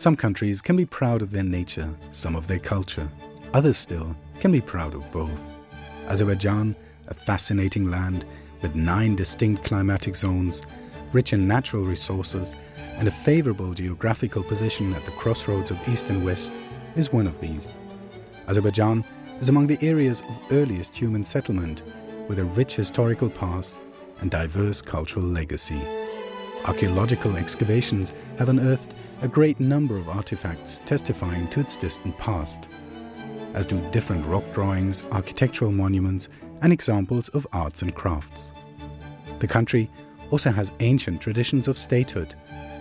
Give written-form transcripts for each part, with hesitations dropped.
Some countries can be proud of their nature, some of their culture. Others still can be proud of both. Azerbaijan, a fascinating land with 9 distinct climatic zones, rich in natural resources, and a favorable geographical position at the crossroads of East and West, is one of these. Azerbaijan is among the areas of earliest human settlement, with a rich historical past and diverse cultural legacy. Archaeological excavations have unearthed a great number of artifacts testifying to its distant past, as do different rock drawings, architectural monuments, and examples of arts and crafts. The country also has ancient traditions of statehood.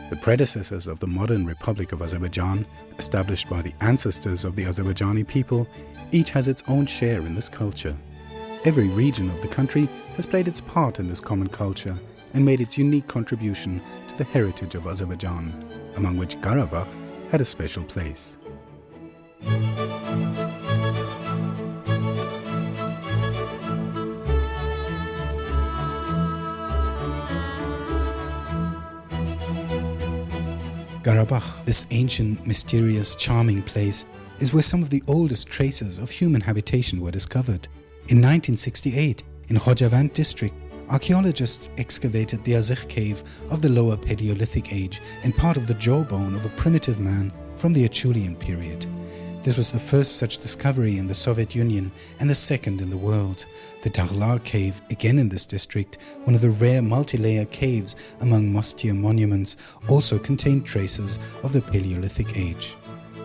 The predecessors of the modern Republic of Azerbaijan, established by the ancestors of the Azerbaijani people, each has its own share in this culture. Every region of the country has played its part in this common culture and made its unique contribution to the heritage of Azerbaijan, among which Karabakh had a special place. Karabakh, this ancient, mysterious, charming place, is where some of the oldest traces of human habitation were discovered. In 1968, in Khojavand district, archaeologists excavated the Azekh cave of the Lower Paleolithic age and part of the jawbone of a primitive man from the Acheulean period. This was the first such discovery in the Soviet Union and the second in the world. The Tarlar cave, again in this district, one of the rare multi-layer caves among Mostir monuments, also contained traces of the Paleolithic age.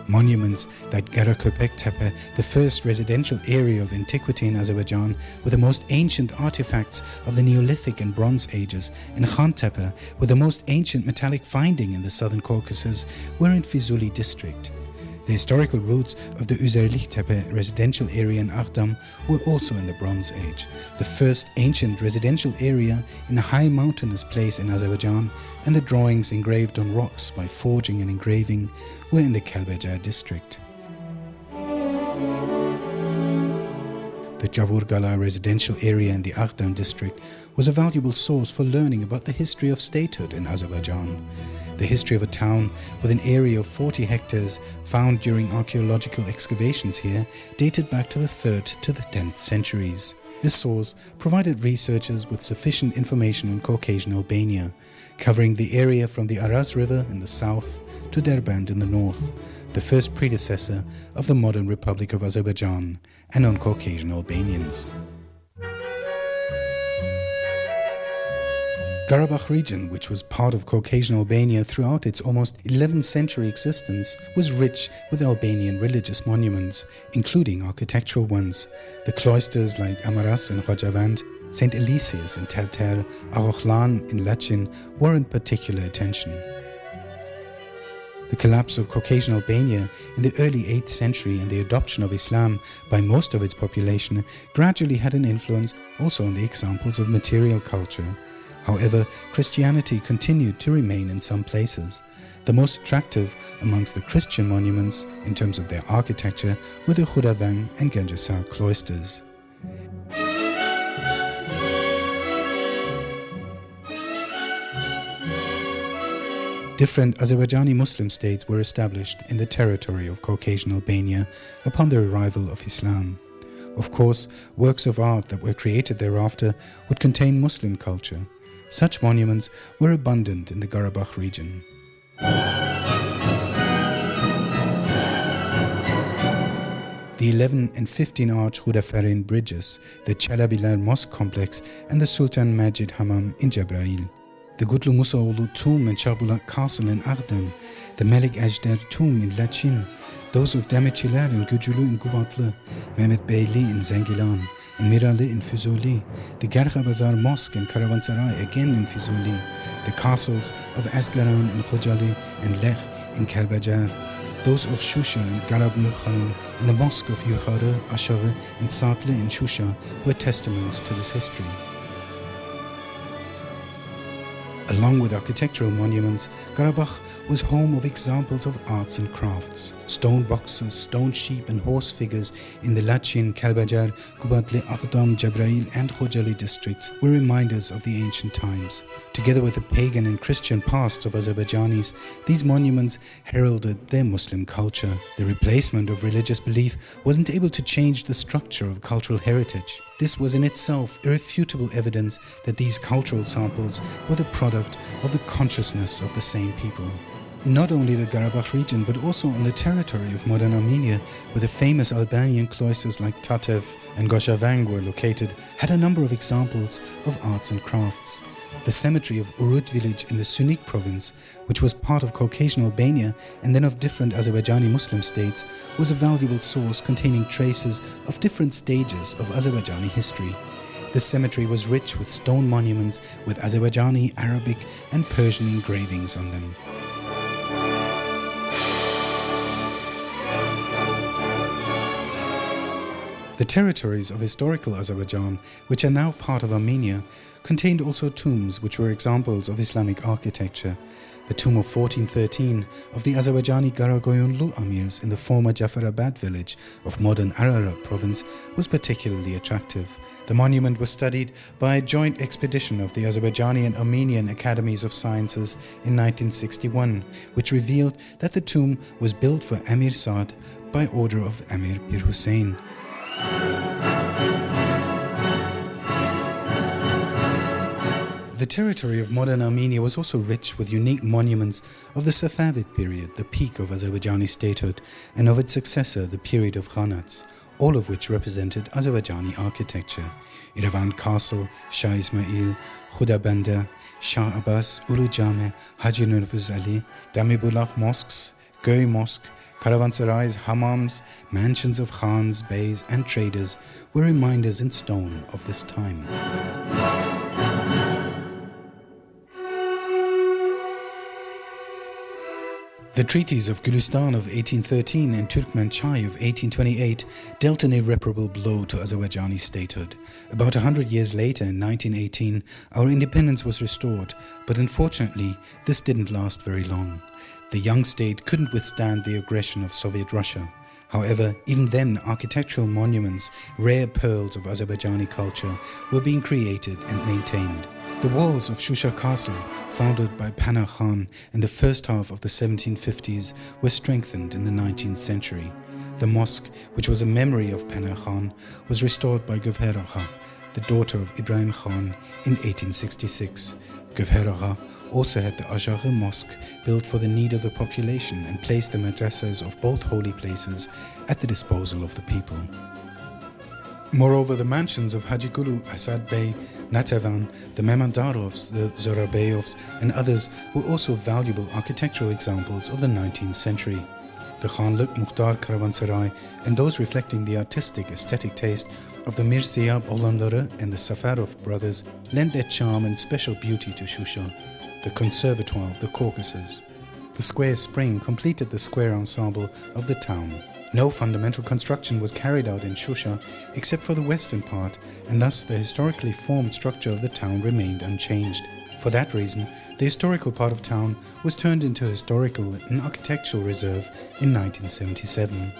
Monuments like Berg-Karabakh Tepe, the first residential area of antiquity in Azerbaijan, with the most ancient artifacts of the Neolithic and Bronze Ages, and Khan Tepe, with the most ancient metallic finding in the southern Caucasus, were in Fizuli district. The historical roots of the Üzerlik Tepe residential area in Ardam were also in the Bronze Age, the first ancient residential area in a high mountainous place in Azerbaijan, and the drawings engraved on rocks by forging and engraving were in the Kalbajar district. The Javurgala residential area in the Ardam district was a valuable source for learning about the history of statehood in Azerbaijan. The history of a town with an area of 40 hectares found during archaeological excavations here dated back to the 3rd to the 10th centuries. This source provided researchers with sufficient information on Caucasian Albania, covering the area from the Aras River in the south to Derbent in the north, the first predecessor of the modern Republic of Azerbaijan, and on Caucasian Albanians. Karabakh region, which was part of Caucasian Albania throughout its almost 11th century existence, was rich with Albanian religious monuments, including architectural ones. The cloisters like Amaras in Khojavand, St. Eliseus in Terter, Arokhlan in Lachin warrant particular attention. The collapse of Caucasian Albania in the early 8th century and the adoption of Islam by most of its population gradually had an influence also on the examples of material culture. However, Christianity continued to remain in some places. The most attractive amongst the Christian monuments in terms of their architecture were the Khudavang and Ganjasar cloisters. Different Azerbaijani Muslim states were established in the territory of Caucasian Albania upon the arrival of Islam. Of course, works of art that were created thereafter would contain Muslim culture. Such monuments were abundant in the Karabakh region. The 11 and 15 arch Khudafarin bridges, the Chalabilar Mosque complex, and the Sultan Majid Hammam in Jabrail. The Gutlu Musaoğlu tomb and Çarbucak castle in Ardam, the Melik Ajder tomb in Lachin, those of Demirçiler in Gücülü in Kubatlı, Mehmet Beyli in Zengilan, and Mirali in Fizuli, the Gergabazar Mosque in Karavansaray again in Fizuli, the castles of Asgaran in Khojali and Lech in Kalbajar, those of Shusha and Garabur Khanum, and the mosque of Yukhara, Ashara and Satle in Shusha were testaments to this history. Along with architectural monuments, Karabakh was home of examples of arts and crafts. Stone boxes, stone sheep and horse figures in the Lachin, Kalbajar, Kubatli, Aqdam, Jabrail and Khojali districts were reminders of the ancient times. Together with the pagan and Christian pasts of Azerbaijanis, these monuments heralded their Muslim culture. The replacement of religious belief wasn't able to change the structure of cultural heritage. This was in itself irrefutable evidence that these cultural samples were the product of the consciousness of the same people. Not only the Karabakh region, but also on the territory of modern Armenia, where the famous Albanian cloisters like Tatev and Goshavang were located, had a number of examples of arts and crafts. The cemetery of Urut village in the Sunik province, which was part of Caucasian Albania and then of different Azerbaijani Muslim states, was a valuable source containing traces of different stages of Azerbaijani history. The cemetery was rich with stone monuments with Azerbaijani, Arabic and Persian engravings on them. The territories of historical Azerbaijan, which are now part of Armenia, contained also tombs which were examples of Islamic architecture. The tomb of 1413 of the Azerbaijani Garagoyunlu amirs in the former Jafarabad village of modern Ararat province was particularly attractive. The monument was studied by a joint expedition of the Azerbaijani and Armenian Academies of Sciences in 1961, which revealed that the tomb was built for Amir Saad by order of Amir Pir Hussein. The territory of modern Armenia was also rich with unique monuments of the Safavid period, the peak of Azerbaijani statehood, and of its successor, the period of Khanats, all of which represented Azerbaijani architecture. Yerevan Castle, Shah Ismail, Khudabanda, Shah Abbas, Ulu Jame, Haji Nurfuz Ali, Damibullah mosques, Göy Mosque, caravanserais, hammams, mansions of khans, beys and traders were reminders in stone of this time. The treaties of Gülistan of 1813 and Turkmenchai of 1828 dealt an irreparable blow to Azerbaijani statehood. About 100 years later, in 1918, our independence was restored, but unfortunately, this didn't last very long. The young state couldn't withstand the aggression of Soviet Russia. However, even then, architectural monuments, rare pearls of Azerbaijani culture, were being created and maintained. The walls of Shusha Castle, founded by Panah Khan in the first half of the 1750s, were strengthened in the 19th century. The mosque, which was a memory of Panah Khan, was restored by Gövher Agha, the daughter of Ibrahim Khan, in 1866. Gövher Agha also had the Ajagı Mosque built for the need of the population and placed the madrasas of both holy places at the disposal of the people. Moreover, the mansions of Haji Gulu, Asad Bey, Natavan, the Mehmandarovs, the Zorabeyovs and others were also valuable architectural examples of the 19th century. The Khanlık Muhtar Karavanserai and those reflecting the artistic aesthetic taste of the Mir Siyab Oğlanları and the Safarov brothers lent their charm and special beauty to Shusha, the Conservatoire of the Caucasus. The square spring completed the square ensemble of the town. No fundamental construction was carried out in Shusha except for the western part, and thus the historically formed structure of the town remained unchanged. For that reason, the historical part of town was turned into a historical and architectural reserve in 1977.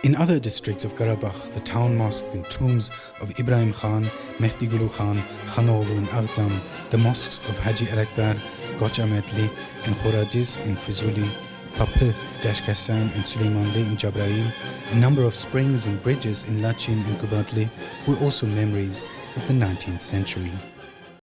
In other districts of Karabakh, the town mosque and tombs of Ibrahim Khan, Mehdi Gulu Khan, Khanoglu and Aqdam, the mosques of Haji Alakbar, Gochametli and Khoradiz in Fizuli, Papı, Dashkasan and Süleymanli in Jabrail, a number of springs and bridges in Lachin and Kubatli were also memories of the 19th century.